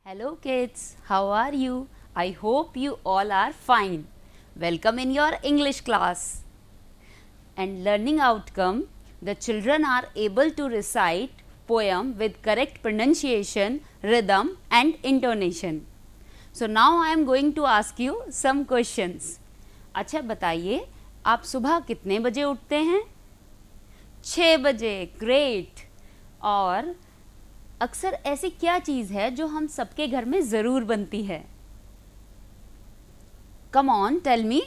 Hello kids, how are you? I hope you all are fine. Welcome in your English class. And learning outcome, the children are able to recite poem with correct pronunciation, rhythm and intonation. So now I am going to ask you some questions. अच्छा बताइए, आप सुबह कितने बजे उठते हैं? 6 बजे, great. और अक्सर ऐसी क्या चीज़ है जो हम सबके घर में ज़रूर बनती है? Come on tell me.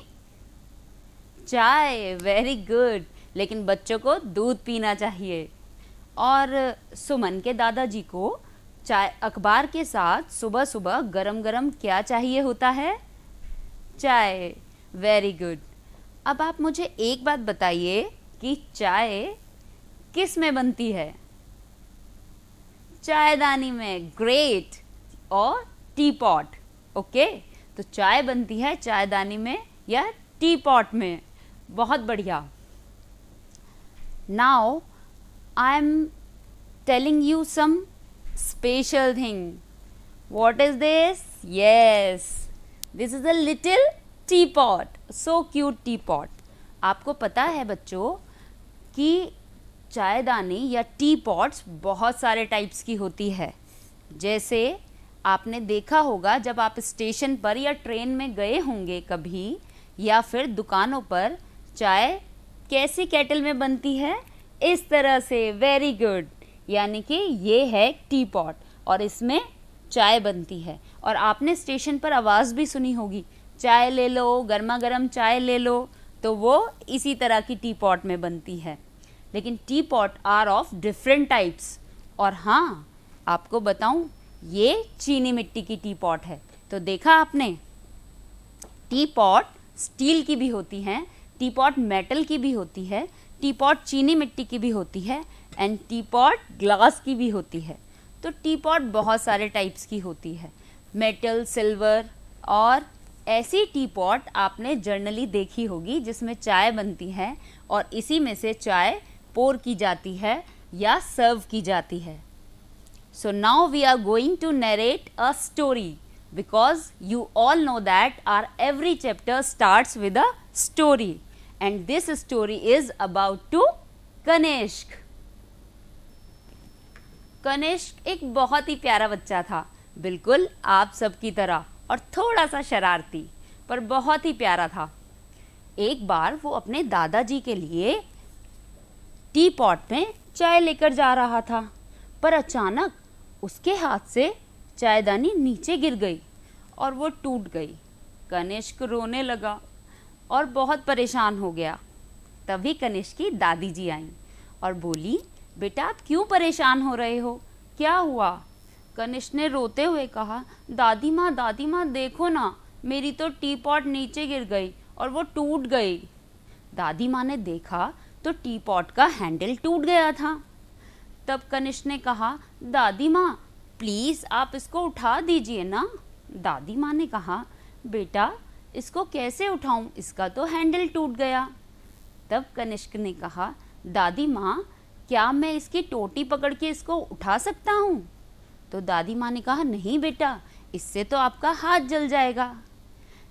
Chai, very good. लेकिन बच्चों को दूध पीना चाहिए. और सुमन के दादाजी को चाय अखबार के साथ सुबह सुबह गरम गरम क्या चाहिए होता है? चाय, वेरी गुड. अब आप मुझे एक बात बताइए कि चाय किस में बनती है? चायदानी में, ग्रेट. और टी पॉट, ओके. तो चाय बनती है चायदानी में या टी पॉट में. बहुत बढ़िया. Now I am telling you some special thing. What is this? Yes, this is a little tea pot. So cute tea pot. आपको पता है बच्चों कि चायदानी या टी पॉट्स बहुत सारे टाइप्स की होती है. जैसे आपने देखा होगा जब आप स्टेशन पर या ट्रेन में गए होंगे कभी, या फिर दुकानों पर चाय कैसी केटल में बनती है? इस तरह से. Very good. यानी कि ये है टी पॉट और इसमें चाय बनती है. और आपने स्टेशन पर आवाज़ भी सुनी होगी, चाय ले लो, गर्मा गर्म चाय ले लो. तो वो इसी तरह की टी पॉट में बनती है. लेकिन tea pot are of different types. और हाँ, आपको बताऊं, ये चीनी मिट्टी की टी पॉट है. तो देखा आपने, टी पॉट स्टील की भी होती हैं, टी पॉट मेटल की भी होती है, टी पॉट चीनी मिट्टी की भी होती है, एंड टी पॉट ग्लास की भी होती है. तो टी पॉट बहुत सारे टाइप्स की होती है, मेटल, सिल्वर. और ऐसी टी पॉट आपने जर्नली देखी होगी जिसमें चाय बनती है और इसी में से चाय पोर की जाती है या सर्व की जाती है. So now we are going to narrate a story, because you all know that our every chapter starts with a story, and this story is about to Kanishk. Kanishk एक बहुत ही प्यारा बच्चा था, बिल्कुल आप सबकी तरह, और थोड़ा सा शरारती, पर बहुत ही प्यारा था. एक बार वो अपने दादाजी के लिए टी पॉट में चाय लेकर जा रहा था, पर अचानक उसके हाथ से चायदानी नीचे गिर गई और वो टूट गई. कनिष्क रोने लगा और बहुत परेशान हो गया. तभी कनिष्क की दादी जी आईं और बोली, बेटा आप क्यों परेशान हो रहे हो, क्या हुआ? कनिष्क ने रोते हुए कहा, दादी माँ देखो ना, मेरी तो टी पॉट नीचे गिर गई और वो टूट गई. दादी माँ ने देखा तो टी पॉट का हैंडल टूट गया था. तब कनिष्क ने कहा, दादी माँ प्लीज़ आप इसको उठा दीजिए ना. दादी माँ ने कहा, बेटा इसको कैसे उठाऊं, इसका तो हैंडल टूट गया. तब कनिष्क ने कहा, दादी माँ क्या मैं इसकी टोटी पकड़ के इसको उठा सकता हूँ? तो दादी माँ ने कहा, नहीं बेटा, इससे तो आपका हाथ जल जाएगा.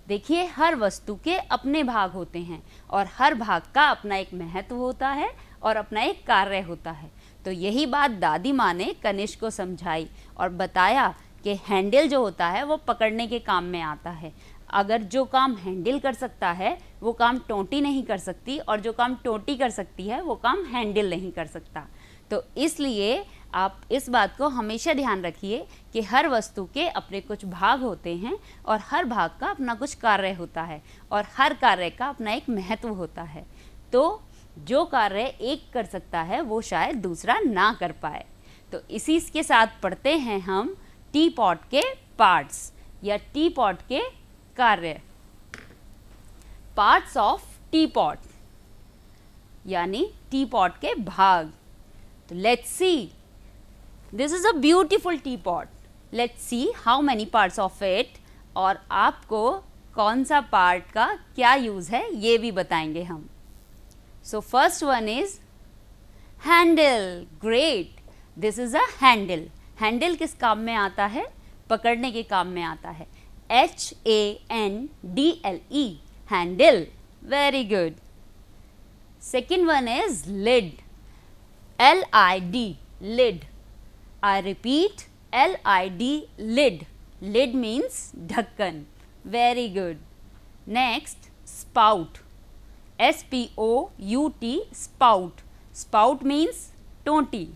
देखिए, हर वस्तु के अपने भाग होते हैं और हर भाग का अपना एक महत्व होता है और अपना एक कार्य होता है. तो यही बात दादी माँ ने कनिष्क को समझाई और बताया कि हैंडल जो होता है वो पकड़ने के काम में आता है. अगर जो काम हैंडल कर सकता है वो काम टोंटी नहीं कर सकती, और जो काम टोंटी कर सकती है वो काम हैंडल नहीं कर सकता. तो इसलिए आप इस बात को हमेशा ध्यान रखिए कि हर वस्तु के अपने कुछ भाग होते हैं और हर भाग का अपना कुछ कार्य होता है और हर कार्य का अपना एक महत्व होता है. तो जो कार्य एक कर सकता है वो शायद दूसरा ना कर पाए. तो इसी के साथ पढ़ते हैं हम टी पॉट के पार्ट्स या टी पॉट के कार्य. पार्ट्स ऑफ टी पॉट यानी टी पॉट के भाग. तो let's see. This is a beautiful teapot. Let's see how many parts of it, और आपको कौन सा पार्ट का क्या यूज़ है ये भी बताएंगे हम. So first one is handle. Great. This is a handle. Handle किस काम में आता है? पकड़ने के काम में आता है। HANDLE, handle. Very good. Second one is lid. LID, lid. I repeat, LID, lid. Lid means ढक्कन. Very good. Next, spout. SPOUT, spout. Spout means टोंटी.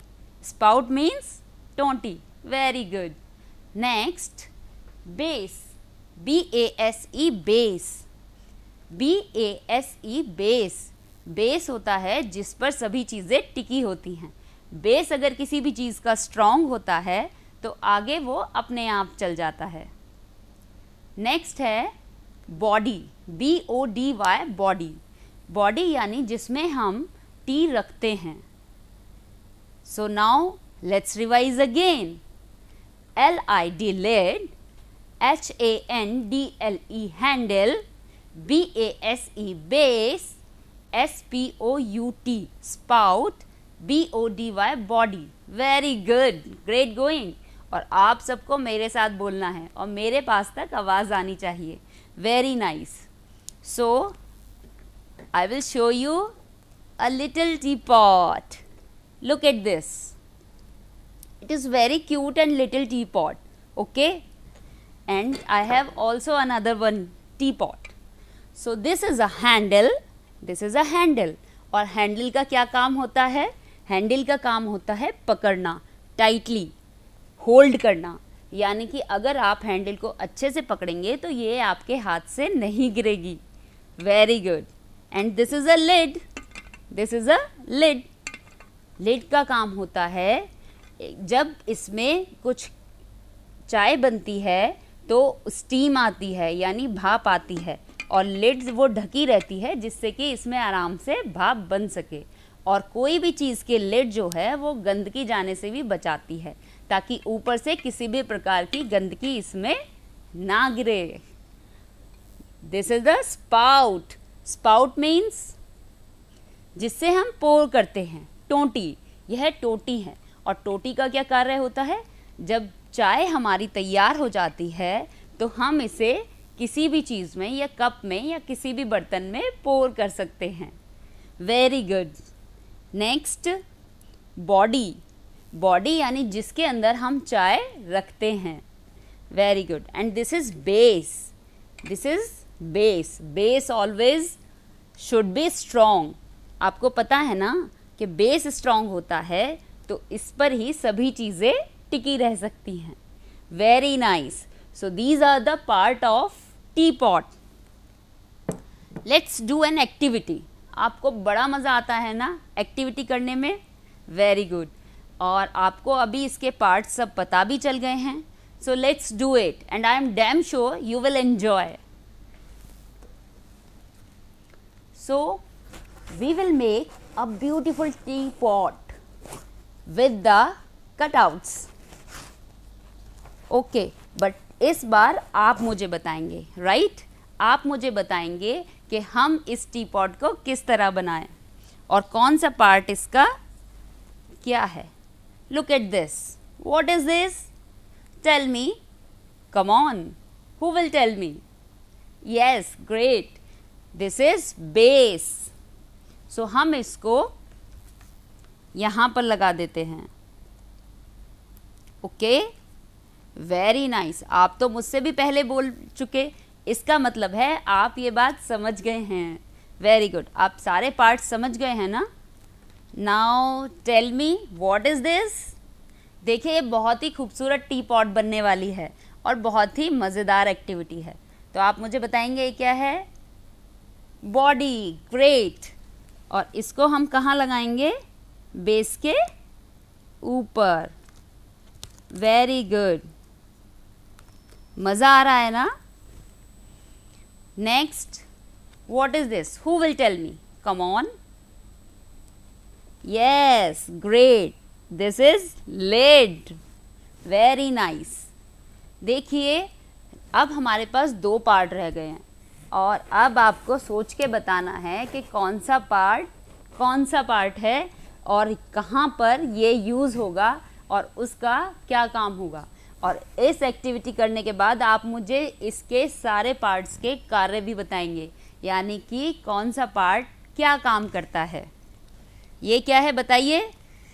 Spout means टोंटी. Very good. Next, base. BASE, base. BASE, base. Base होता है जिस पर सभी चीज़ें टिकी होती हैं। बेस अगर किसी भी चीज़ का स्ट्रॉन्ग होता है तो आगे वो अपने आप चल जाता है। नेक्स्ट है बॉडी। BODY, body. बॉडी यानी जिसमें हम टी रखते हैं। So now let's revise again. LID, lid. HANDLE, handle. BASE, base. SPOUT, spout. BODY, body. Very good, great going. और आप सबको मेरे साथ बोलना है और मेरे पास तक आवाज़ आनी चाहिए। Very nice. So I will show you a little teapot. Look at this. It is very cute and little teapot. Okay? And I have also another one teapot. So this is a handle. This is a handle. और handle का क्या काम होता है? Handle का काम होता है पकड़ना, टाइटली होल्ड करना। यानी कि अगर आप हैंडल को अच्छे से पकड़ेंगे तो ये आपके हाथ से नहीं गिरेगी। Very good. And this is a lid. This is a lid. Lid का काम होता है जब इसमें कुछ चाय बनती है तो स्टीम आती है यानी भाप आती है और लिड वो ढकी रहती है जिससे कि इसमें आराम से भाप बन सके। और कोई भी चीज़ के लिड जो है वो गंदगी जाने से भी बचाती है ताकि ऊपर से किसी भी प्रकार की गंदगी इसमें ना गिरे। This is the spout. Spout means जिससे हम पोर करते हैं, टोंटी। यह टोटी है और टोटी का क्या कार्य होता है? जब चाय हमारी तैयार हो जाती है तो हम इसे किसी भी चीज़ में या कप में या किसी भी बर्तन में पोर कर सकते हैं। Very good. Next, body. Body यानी जिसके अंदर हम चाय रखते हैं। Very good. And this is base. This is base. Base always should be strong. आपको पता है ना कि बेस स्ट्रॉन्ग होता है तो इस पर ही सभी चीज़ें टिकी रह सकती हैं। Very nice. So these are the part of teapot. Let's do an activity. आपको बड़ा मज़ा आता है ना एक्टिविटी करने में? Very good. और आपको अभी इसके पार्ट्स सब पता भी चल गए हैं। So let's do it and I am damn sure you will enjoy. So we will make a beautiful tea pot with the cutouts. Okay, but इस बार आप मुझे बताएंगे, राइट? आप मुझे बताएंगे कि हम इस टी पॉट को किस तरह बनाएं और कौन सा पार्ट इसका क्या है। Look at this. What is this? Tell me. Come on, who will tell me? Yes, great. This is base. So हम इसको यहाँ पर लगा देते हैं। Okay, very nice. आप तो मुझसे भी पहले बोल चुके, इसका मतलब है आप ये बात समझ गए हैं। Very good. आप सारे पार्ट समझ गए हैं ना? Now tell me what is this. देखिए, ये बहुत ही खूबसूरत टी पॉट बनने वाली है और बहुत ही मज़ेदार एक्टिविटी है। तो आप मुझे बताएंगे ये क्या है? बॉडी। ग्रेट। और इसको हम कहाँ लगाएंगे? बेस के ऊपर। Very good. मज़ा आ रहा है ना? Next, what is this? Who will tell me? Come on. Yes, great. This is lid. Very nice. देखिए, अब हमारे पास 2 पार्ट रह गए हैं और अब आपको सोच के बताना है कि कौन सा पार्ट है और कहाँ पर ये यूज़ होगा और उसका क्या काम होगा। और इस एक्टिविटी करने के बाद आप मुझे इसके सारे पार्ट्स के कार्य भी बताएंगे, यानी कि कौन सा पार्ट क्या काम करता है। ये क्या है बताइए?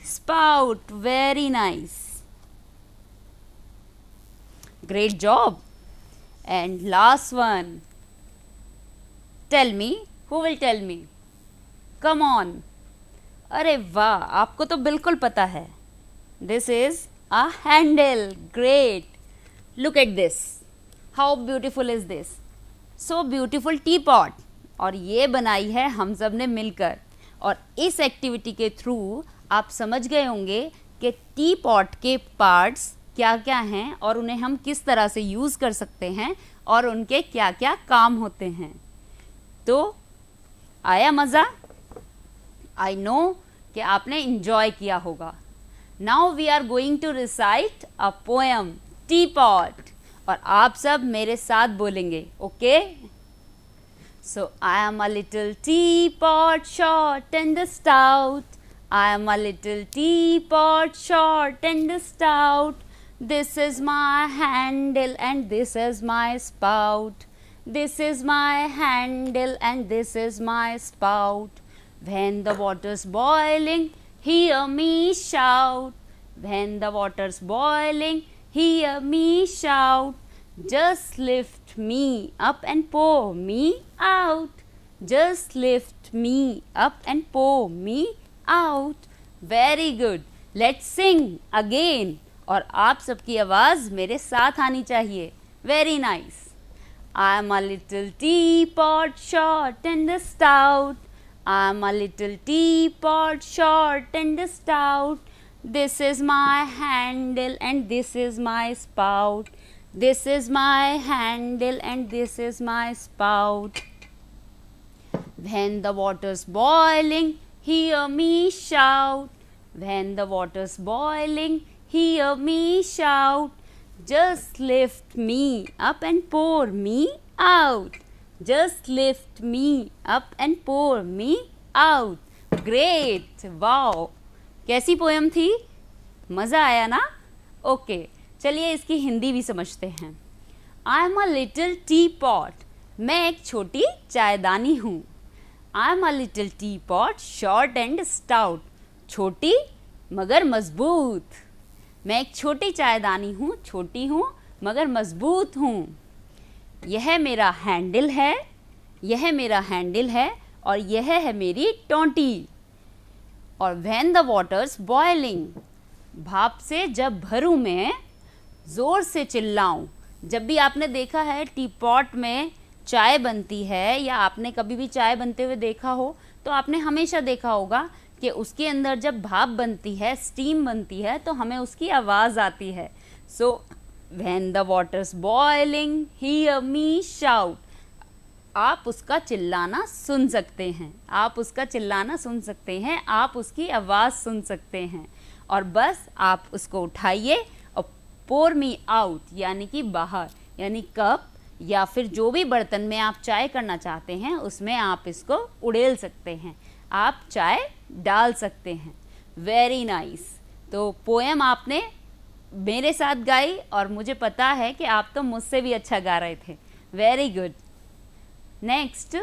Spout. Very nice, great job. And last one, tell me, who will tell me? Come on. अरे वाह, आपको तो बिल्कुल पता है। This is a handle. Great. Look at this. How beautiful is this? So beautiful teapot. और ये बनाई है हम सब ने मिलकर। और इस एक्टिविटी के थ्रू आप समझ गए होंगे कि टी पॉट के पार्ट्स क्या क्या हैं और उन्हें हम किस तरह से यूज़ कर सकते हैं और उनके क्या क्या काम होते हैं। तो आया मज़ा? आई नो कि आपने इंजॉय किया होगा। Now we are going to recite a poem, Teapot. और आप सब मेरे साथ बोलेंगे, okay? So I am a little teapot, short and stout. I am a little teapot, short and stout. This is my handle and this is my spout. This is my handle and this is my spout. When the water's boiling, hear me shout. When the water's boiling, hear me shout. Just lift me up and pour me out. Just lift me up and pour me out. Very good. Let's sing again. और आप सबकी आवाज़ मेरे साथ आनी चाहिए। Very nice. I'm a little teapot, short and stout. I'm a little teapot, short and stout. This is my handle and this is my spout. This is my handle and this is my spout. When the water's boiling, hear me shout. When the water's boiling, hear me shout. Just lift me up and pour me out. Just lift me up and pour me out. Great! Wow! कैसी poem थी? मज़ा आया ना? Okay, चलिए इसकी हिंदी भी समझते हैं। I am a little tea pot. मैं एक छोटी चायदानी हूँ। I am a little tea pot, short and stout. छोटी मगर मजबूत। मैं एक छोटी चायदानी हूँ, छोटी हूँ मगर मजबूत हूँ। यह मेरा हैंडल है, यह मेरा हैंडल है और यह है मेरी टोंटी। और व्हेन द वाटर्स बॉइलिंग, भाप से जब भरूं मैं, ज़ोर से चिल्लाऊं। जब भी आपने देखा है टी पॉट में चाय बनती है या आपने कभी भी चाय बनते हुए देखा हो, तो आपने हमेशा देखा होगा कि उसके अंदर जब भाप बनती है, स्टीम बनती है, तो हमें उसकी आवाज़ आती है। So when the waters boiling, hear me shout. आप उसका चिल्लाना सुन सकते हैं, आप उसका चिल्लाना सुन सकते हैं, आप उसकी आवाज़ सुन सकते हैं। और बस आप उसको उठाइए और पोर मी आउट, यानी कि बाहर, यानी कप या फिर जो भी बर्तन में आप चाय करना चाहते हैं उसमें आप इसको उड़ेल सकते हैं, आप चाय डाल सकते हैं। Very nice. तो पोएम आपने मेरे साथ गाई और मुझे पता है कि आप तो मुझसे भी अच्छा गा रहे थे। Very good. Next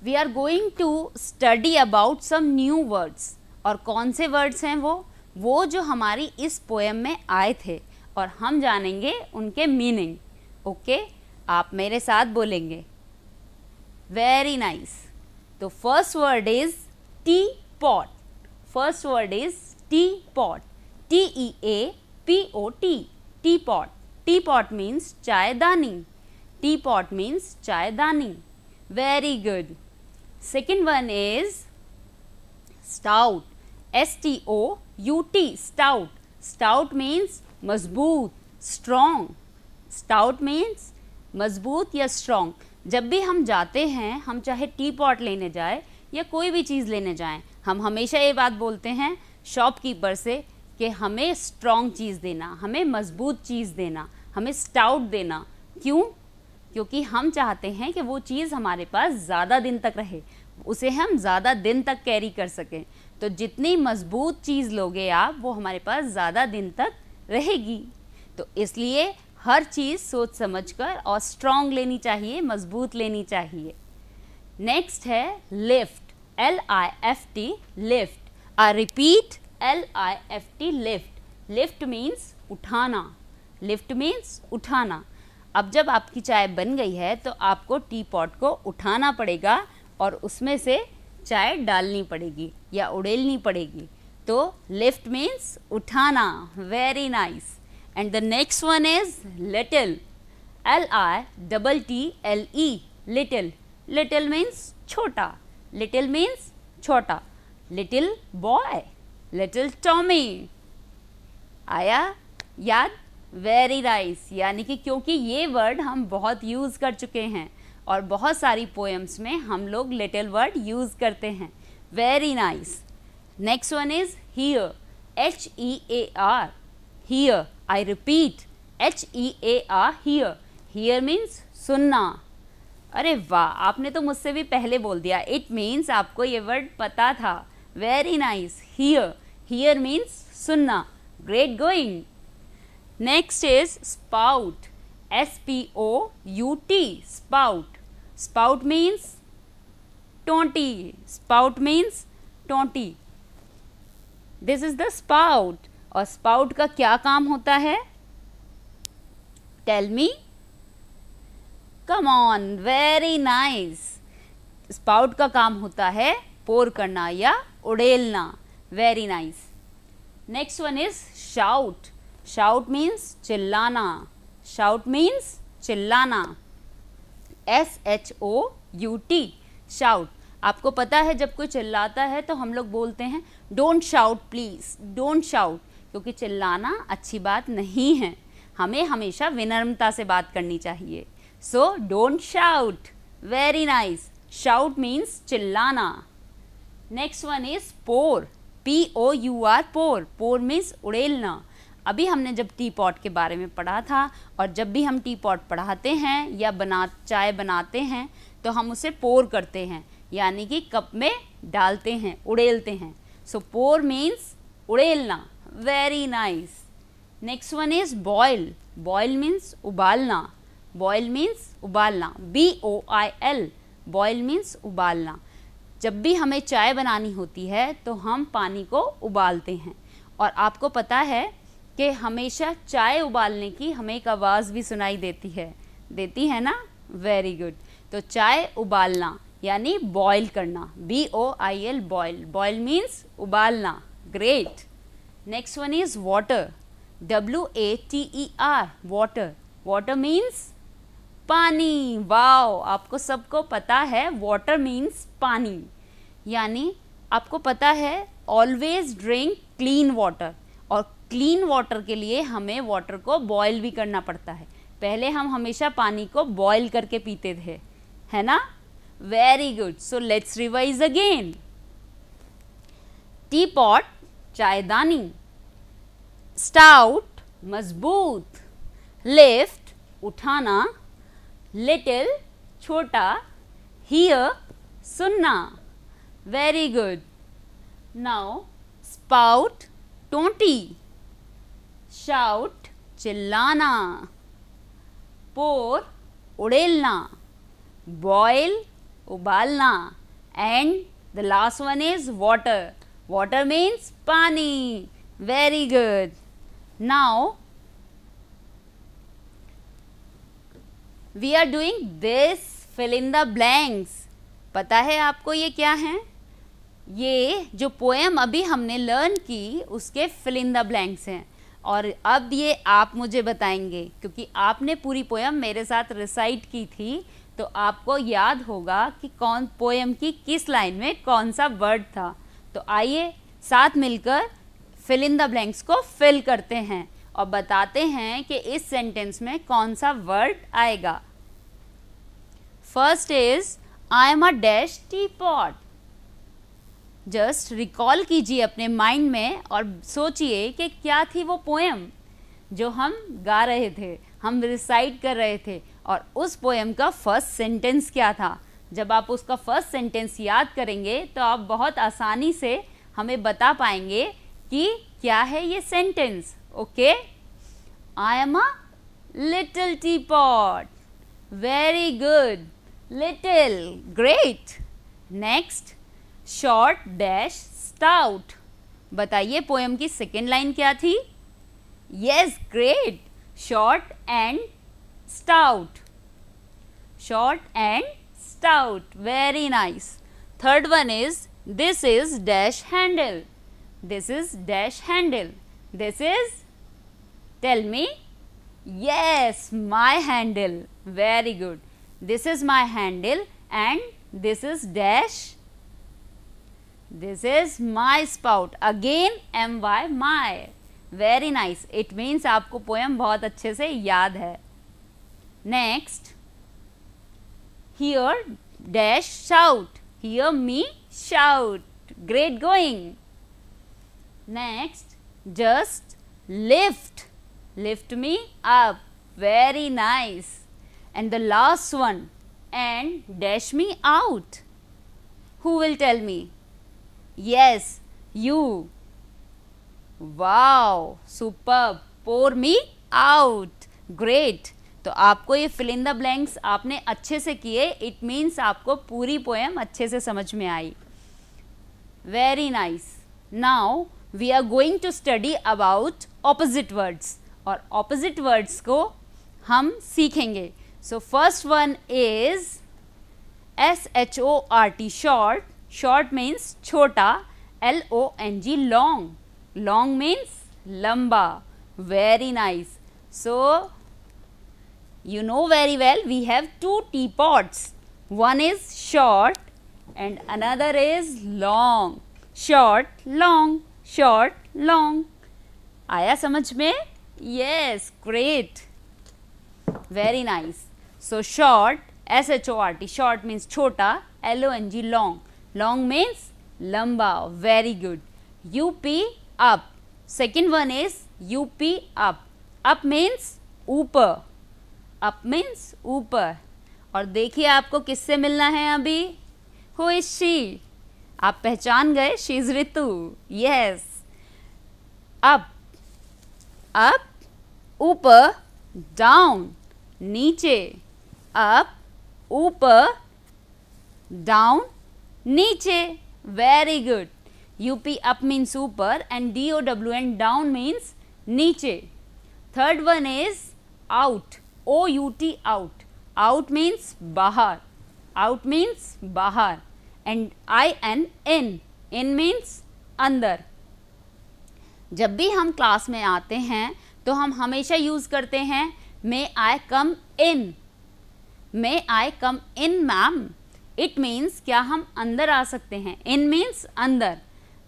we are going to study about some new words. और कौन से वर्ड्स हैं वो जो हमारी इस पोएम में आए थे और हम जानेंगे उनके मीनिंग। ओके, आप मेरे साथ बोलेंगे। Very nice. तो first word is teapot. First word is teapot, TEAPOT, teapot. Teapot means चायदानी, टी पॉट मीन्स चायदानी। Very good. Second one is stout, STOUT, stout. Stout means मजबूत, strong. Stout means मजबूत या strong. जब भी हम जाते हैं, हम चाहे टी पॉट लेने जाए या कोई भी चीज़ लेने जाएं, हम हमेशा ये बात बोलते हैं शॉपकीपर से कि हमें स्ट्रॉन्ग चीज़ देना, हमें मजबूत चीज़ देना, हमें स्टाउट देना। क्यों? क्योंकि हम चाहते हैं कि वो चीज़ हमारे पास ज़्यादा दिन तक रहे, उसे हम ज़्यादा दिन तक कैरी कर सकें। तो जितनी मजबूत चीज़ लोगे आप, वो हमारे पास ज़्यादा दिन तक रहेगी। तो इसलिए हर चीज़ सोच समझकर और स्ट्रॉन्ग लेनी चाहिए, मजबूत लेनी चाहिए। नेक्स्ट है lift, LIFT, lift. I repeat, LIFT, lift. Lift means उठाना, लिफ्ट मीन्स उठाना। अब जब आपकी चाय बन गई है तो आपको टी पॉट को उठाना पड़ेगा और उसमें से चाय डालनी पड़ेगी या उड़ेलनी पड़ेगी। तो लिफ्ट मीन्स उठाना। Very nice. And the next one is little, LITTLE, little. Little means छोटा, लिटिल मीन्स छोटा। Little boy, little Tommy. आया याद? Very nice. यानी कि क्योंकि ये वर्ड हम बहुत यूज़ कर चुके हैं और बहुत सारी पोएम्स में हम लोग लिटिल वर्ड यूज़ करते हैं। Very nice. Next one is here, HEAR, here. I repeat, HEAR, here. Hear means सुनना। अरे वाह, आपने तो मुझसे भी पहले बोल दिया। इट मीन्स आपको ये वर्ड पता था। Very nice. Hear, hear means सुनना। Great going. Next is spout, SPOUT, spout. Spout means टोंटी, स्पाउट मीन्स टोंटी। This is the spout. और स्पाउट का क्या काम होता है? Tell me. Come on, very nice. Spout का काम होता है पोर करना या उड़ेलना। Very nice. Next one is shout. Shout means चिल्लाना, शाउट मीन्स चिल्लाना। SHOUT, shout. आपको पता है जब कोई चिल्लाता है तो हम लोग बोलते हैं don't shout please, don't shout, क्योंकि चिल्लाना अच्छी बात नहीं है। हमें हमेशा विनम्रता से बात करनी चाहिए। So don't shout. Very nice. Shout means चिल्लाना। Next one is pour, POUR, pour. Pour means उड़ेलना। अभी हमने जब टी पॉट के बारे में पढ़ा था और जब भी हम टी पॉट पढ़ाते हैं या चाय बनाते हैं तो हम उसे पोर करते हैं, यानी कि कप में डालते हैं, उड़ेलते हैं। सो पोर मीन्स उड़ेलना। Very nice. Next one is boil. Boil means उबालना, बॉयल मीन्स उबालना, BOIL, बॉयल मीन्स उबालना। जब भी हमें चाय बनानी होती है तो हम पानी को उबालते हैं और आपको पता है कि हमेशा चाय उबालने की हमें एक आवाज़ भी सुनाई देती है ना? Very good. तो चाय उबालना यानी बॉयल करना, BOIL, बॉयल। बॉयल मीन्स उबालना। Great. Next one is water, WATER, water. Water means पानी। वाओ, आपको सबको पता है वाटर मीन्स पानी। यानी आपको पता है ऑलवेज ड्रिंक क्लीन वाटर, और क्लीन वाटर के लिए हमें वाटर को बॉयल भी करना पड़ता है। पहले हम हमेशा पानी को बॉयल करके पीते थे, है ना? Very good. So let's revise again. Teapot, चायदानी। स्टाउट, मजबूत। लिफ्ट, उठाना। लिटिल, छोटा। हियर, सुनना। Very good. नाउ स्पाउट, टोंटी। शाउट, चिल्लाना। पोर, उड़ेलना। बॉयल, उबालना। And the last one is water. Water means पानी। Very good. Now we are doing this fill in the blanks. पता है आपको ये क्या है? ये जो पोएम अभी हमने लर्न की उसके फिल इन द ब्लैंक्स हैं और अब ये आप मुझे बताएंगे, क्योंकि आपने पूरी पोएम मेरे साथ रिसाइट की थी तो आपको याद होगा कि कौन पोएम की किस लाइन में कौन सा वर्ड था। तो आइए साथ मिलकर फिल इन द ब्लैंक्स को फिल करते हैं और बताते हैं कि इस सेंटेंस में कौन सा वर्ड आएगा। First is I am a dash T pot. Just recall कीजिए अपने माइंड में और सोचिए कि क्या थी वो पोएम जो हम गा रहे थे, हम रिसाइट कर रहे थे, और उस पोएम का फर्स्ट सेंटेंस क्या था। जब आप उसका फर्स्ट सेंटेंस याद करेंगे तो आप बहुत आसानी से हमें बता पाएंगे कि क्या है ये sentence. Okay, I am a little teapot. Very good. Little. Great. Next, short dash stout. बताइए पोएम की सेकेंड लाइन क्या थी? Yes, great. Short and stout. Short and stout. Very nice. Third one is, this is dash handle. This is dash handle. This is, tell me. Yes, my handle. Very good. This is my handle and this is dash. This is my spout. Again my, my. Very nice. It means आपको poem बहुत अच्छे से याद है. Next, here dash shout. Hear me shout. Great going. Next, just lift. Lift me up. Very nice. And the last one, and dash me out. Who will tell me? Yes, you. Wow, superb. Pour me out. Great. तो आपको ये fill in the blanks आपने अच्छे से किए. It means आपको पूरी poem अच्छे से समझ में आई. Very nice. Now we are going to study about opposite words. और opposite words को हम सीखेंगे. So first one is short. Short. Short means छोटा. long. Long. Long means lamba. Very nice. So you know very well we have two teapots. One is short and another is long. Short, long. Short, long. आया समझ में? Yes, great. Very nice. So short, short. Short means छोटा. long. Long. Long means lamba. Very good. up. Up. Second one is up. Up. Up means ऊपर. Up means ऊपर. और देखिए आपको किससे मिलना है अभी? Who is she? आप पहचान गए? She is Ritu. Yes. Up. Up. ऊपर. Down. नीचे. Up. ऊपर. Down. नीचे. Very good. up means ऊपर and down down means नीचे. Third one is out. out. Out means बाहर. Out means बाहर. And in. In means अंदर. जब भी हम क्लास में आते हैं तो हम हमेशा यूज करते हैं May I come in? May I come in, ma'am? It means क्या हम अंदर आ सकते हैं? In means अंदर.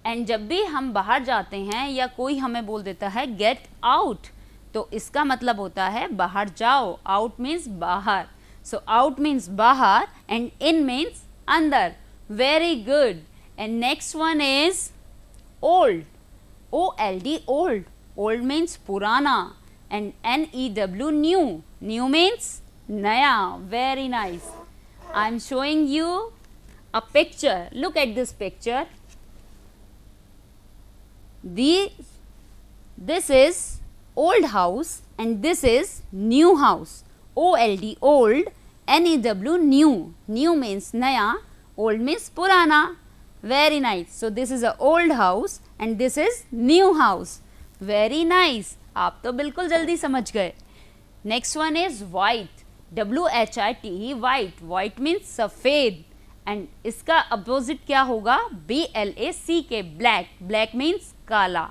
एंड जब भी हम बाहर जाते हैं या कोई हमें बोल देता है गेट आउट, तो इसका मतलब होता है बाहर जाओ. आउट मीन्स बाहर. सो आउट मीन्स बाहर एंड इन मीन्स अंदर. Very good. And next one is old. OLD old. Old means पुराना. And NEW new. New means नया. Very nice. I am showing you a picture. Look at this picture. This is old house and this is new house. OLD old, NEW new. New means naya, old means purana. Very nice. So this is a old house and this is new house. Very nice. आप तो बिल्कुल जल्दी समझ गए. Next one is white. WHITE white. White means सफेद. And इसका opposite क्या होगा? BLACK black. ब्लैक मीन्स काला.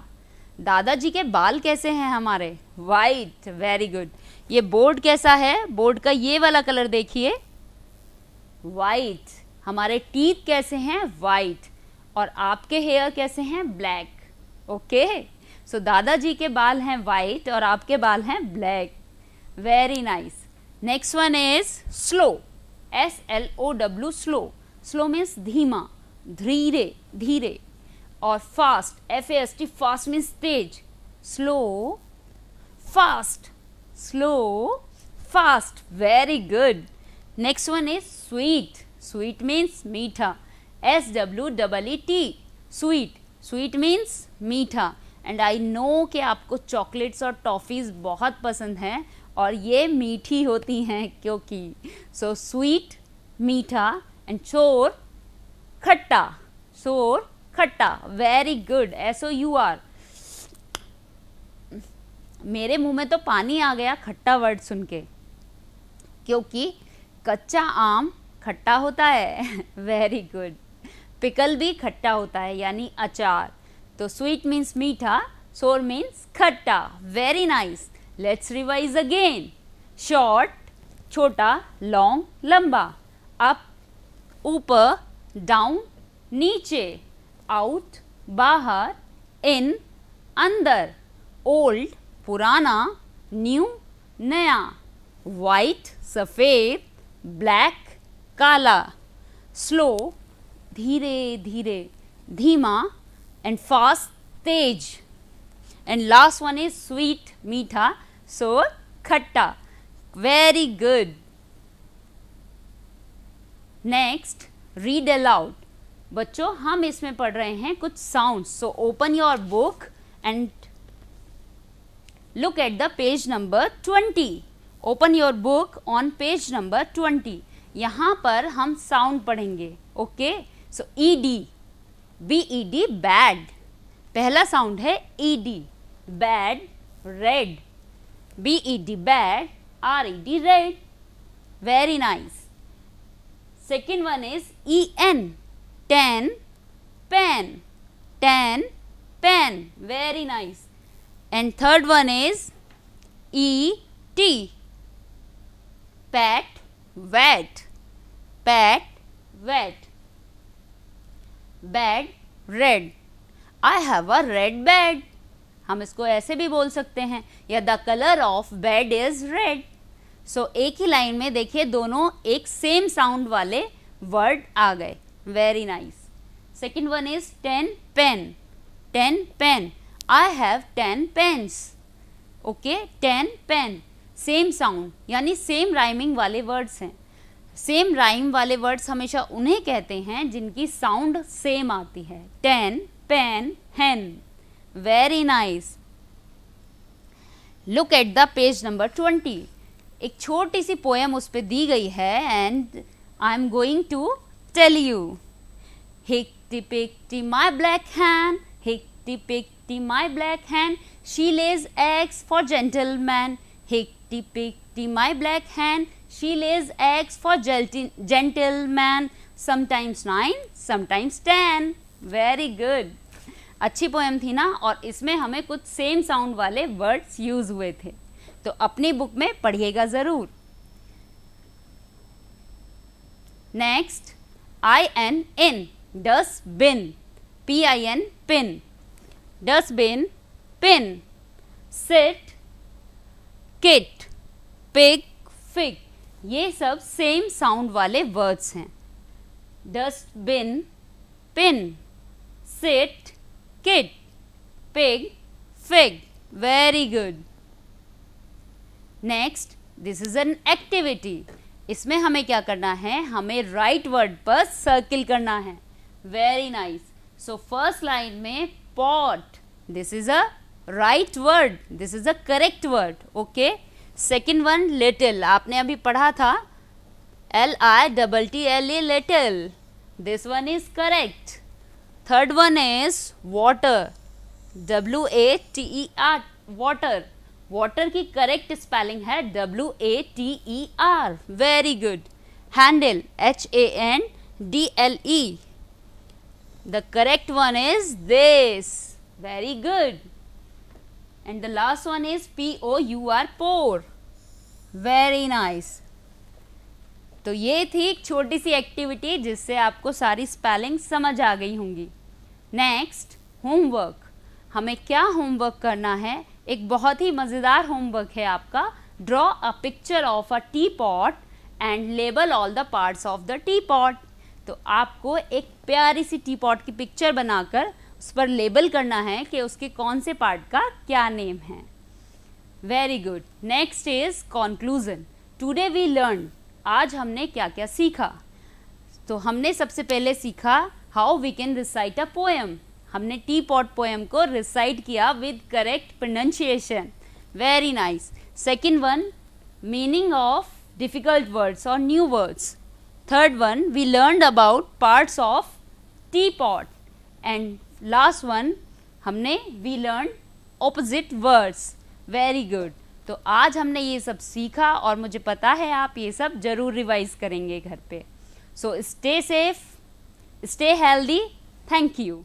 दादाजी के बाल कैसे हैं हमारे? वाइट. Very good. ये बोर्ड कैसा है? बोर्ड का ये वाला कलर देखिए, वाइट. हमारे टीथ कैसे हैं? वाइट. और आपके हेयर कैसे हैं? ब्लैक. ओके. सो दादाजी के बाल हैं वाइट और आपके बाल हैं black. Very nice. Next one is slow. SLOW slow. Slow means धीमा, धीरे, धीरे. और fast. FAST fast means Tej. Slow, fast, slow, fast. Very good. Next one is sweet. Sweet means मीठा. SWEET sweet. स्वीट मीन्स मीठा. And I know कि आपको chocolates और toffees बहुत पसंद हैं और ये मीठी होती हैं क्योंकि सो स्वीट मीठा एंड शोर खट्टा, शोर खट्टा, वेरी गुड, SOUR। मेरे मुंह में तो पानी आ गया खट्टा वर्ड सुन के, क्योंकि कच्चा आम खट्टा होता है वेरी गुड। पिकल भी खट्टा होता है यानी अचार। तो स्वीट मीन्स मीठा, सोर मीन्स खट्टा, very nice. Let's revise again. Short छोटा, लॉन्ग लंबा, अप ऊपर, डाउन नीचे, आउट बाहर, इन अंदर, ओल्ड पुराना, न्यू नया, वाइट सफ़ेद, ब्लैक काला, स्लो धीरे धीरे, धीमा, and fast Tej, and last one is sweet मीठा, सोर खट्टा, very good. Next read aloud. बच्चों हम इसमें पढ़ रहे हैं कुछ sounds, so open your book and look at the page number 20. Open your book on page number 20. यहाँ पर हम साउंड पढ़ेंगे, okay. So ED, BED bed, पहला साउंड है ED, bed, red, BED bed, RED red, very nice. Second one is EN, ten, pen, ten, pen, very nice. And third one is ET, pet, wet, pet, wet, bed, red, I have a red bed, हम इसको ऐसे भी बोल सकते हैं, या the color of bed is red। सो एक ही line में देखिए दोनों एक सेम साउंड वाले वर्ड आ गए, very nice. Second one is 10 pen, 10 pen, I have 10 pens, okay, 10 pen, same sound यानी सेम राइमिंग वाले वर्ड्स हैं। सेम राइम वाले वर्ड्स हमेशा उन्हें कहते हैं जिनकी साउंड सेम आती है। 10 pen, hen, very nice. Look at the page number 20। एक छोटी सी पोएम उस पर दी गई है and I am going to tell you. Hickety pickety my black hen, hickety pickety my black hen, she lays eggs for gentlemen. Hickty pickty my black hen, she lays eggs for gentlemen. Sometimes 9, sometimes 10. Very good. अच्छी poem थी ना, और इसमें हमें कुछ same sound वाले words use हुए थे, तो अपनी बुक में पढ़िएगा ज़रूर। Next IN, in, dustbin, PIN, pin, dustbin, pin, sit, kit, pig, fig, ये सब सेम साउंड वाले वर्ड्स हैं। Dustbin, pin, sit, kit, pig, fig, very good. Next this is an activity. इसमें हमें क्या करना है, हमें राइट वर्ड पर सर्किल करना है, very nice. So first line में pot, this is a right word, this is a correct word, okay। second one little, आपने अभी पढ़ा था LITTLE, little, this one is correct। third one is water, WATER, water, water की correct spelling है WATER, very good. handle, HANDLE, the correct one is this, very good। and the last one is POUR, pour, very nice। तो ये थी एक छोटी सी activity जिससे आपको सारी स्पेलिंग समझ आ गई होंगी। Next homework. हमें क्या होमवर्क करना है, एक बहुत ही मज़ेदार होमवर्क है आपका। Draw a picture of a T pot and label all the parts of the T pot. तो आपको एक प्यारी सी टी पॉट की पिक्चर बनाकर उस पर लेबल करना है कि उसके कौन से पार्ट का क्या नेम है। Very good. Next is conclusion. Today we learn, आज हमने क्या क्या सीखा। तो हमने सबसे पहले सीखा how we can recite a poem, हमने टी पॉट पोएम को रिसाइट किया with correct pronunciation, very nice. Second one, meaning of difficult words और new words. Third one, we learned about parts of tea pot. And last one, हमने we learn opposite words, very good. तो आज हमने ये सब सीखा और मुझे पता है आप ये सब जरूर रिवाइज करेंगे घर पे। So stay safe, stay healthy, thank you.